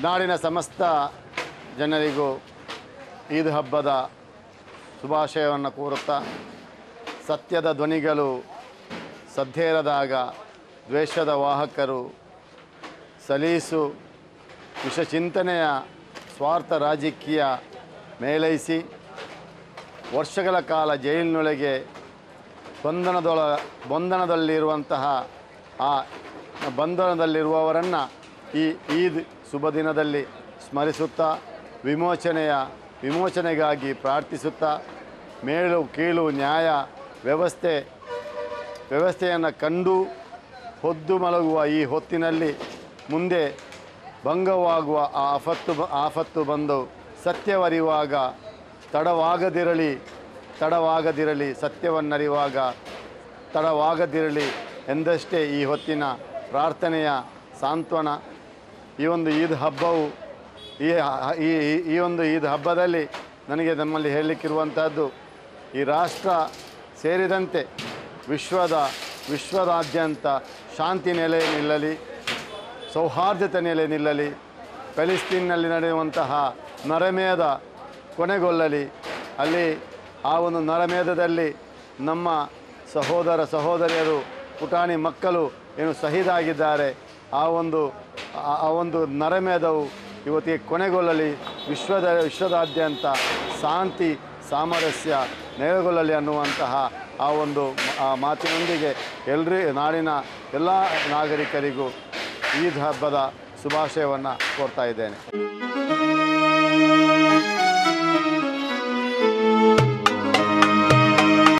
ನಾಡಿನ ಸಮಸ್ತ ಜನರಿಗೂ ಈದ್ ಹಬ್ಬದ ಶುಭಾಶಯವನ್ನು ಕೋರುತ್ತಾ, ಸತ್ಯದ ಧ್ವನಿಗಳು ಸದ್ಧೇರದಾಗ ದ್ವೇಷದ ವಾಹಕರು ಸಲೀಸು ವಿಷಚಿಂತನೆಯ ಸ್ವಾರ್ಥ ರಾಜಕೀಯ ಮೇಳೈಸಿ ವರ್ಷಗಳ ಕಾಲ ಜೈಲಿನೊಳಗೆ ಬಂಧನದಲ್ಲಿರುವಂತಹ ಆ ಬಂಧನದಲ್ಲಿರುವವರನ್ನು ಈ ಈದ್ ಶುಭ ದಿನದಲ್ಲಿ ಸ್ಮರಿಸುತ್ತಾ ವಿಮೋಚನೆಗಾಗಿ ಪ್ರಾರ್ಥಿಸುತ್ತಾ, ಮೇಲು ಕೀಳು ನ್ಯಾಯ ವ್ಯವಸ್ಥೆಯನ್ನು ಕಂಡು ಹೊದ್ದು ಮಲಗುವ ಈ ಹೊತ್ತಿನಲ್ಲಿ ಮುಂದೆ ಭಂಗವಾಗುವ ಆ ಆಪತ್ತು ಬಂದು ಸತ್ಯವರಿಯುವಾಗ ತಡವಾಗದಿರಲಿ ಸತ್ಯವನ್ನರಿಯುವಾಗ ತಡವಾಗದಿರಲಿ ಎಂದಷ್ಟೇ ಈ ಹೊತ್ತಿನ ಪ್ರಾರ್ಥನೆಯ ಸಾಂತ್ವನ. ಈ ಒಂದು ಈದ್ ಹಬ್ಬವು ಈ ಒಂದು ಈದ್ ಹಬ್ಬದಲ್ಲಿ ನನಗೆ ನಮ್ಮಲ್ಲಿ ಹೇಳಲಿಕ್ಕಿರುವಂಥದ್ದು, ಈ ರಾಷ್ಟ್ರ ಸೇರಿದಂತೆ ವಿಶ್ವದಾದ್ಯಂತ ಶಾಂತಿ ನೆಲೆ ನಿಲ್ಲಲಿ, ಸೌಹಾರ್ದತೆ ನೆಲೆ ನಿಲ್ಲಲಿ, ಪ್ಯಾಲೆಸ್ತೇನ್ನಲ್ಲಿ ನಡೆಯುವಂತಹ ನರಮೇಧ ಕೊನೆಗೊಳ್ಳಲಿ. ಅಲ್ಲಿ ಆ ಒಂದು ನರಮೇಧದಲ್ಲಿ ನಮ್ಮ ಸಹೋದರಿಯರು ಪುಟಾಣಿ ಮಕ್ಕಳು ಏನು ಶಹೀದಾಗಿದ್ದಾರೆ, ಆ ಒಂದು ನರಮೇಧವು ಇವತ್ತಿಗೆ ಕೊನೆಗೊಳ್ಳಲಿ. ವಿಶ್ವದಾದ್ಯಂತ ಶಾಂತಿ ಸಾಮರಸ್ಯ ನೆಲೆಗೊಳ್ಳಲಿ ಅನ್ನುವಂತಹ ಆ ಒಂದು ಮಾತಿನೊಂದಿಗೆ ನಾಡಿನ ಎಲ್ಲ ನಾಗರಿಕರಿಗೂ ಈದ್ ಹಬ್ಬದ ಶುಭಾಶಯವನ್ನು ಕೋರ್ತಾ ಇದ್ದೇನೆ.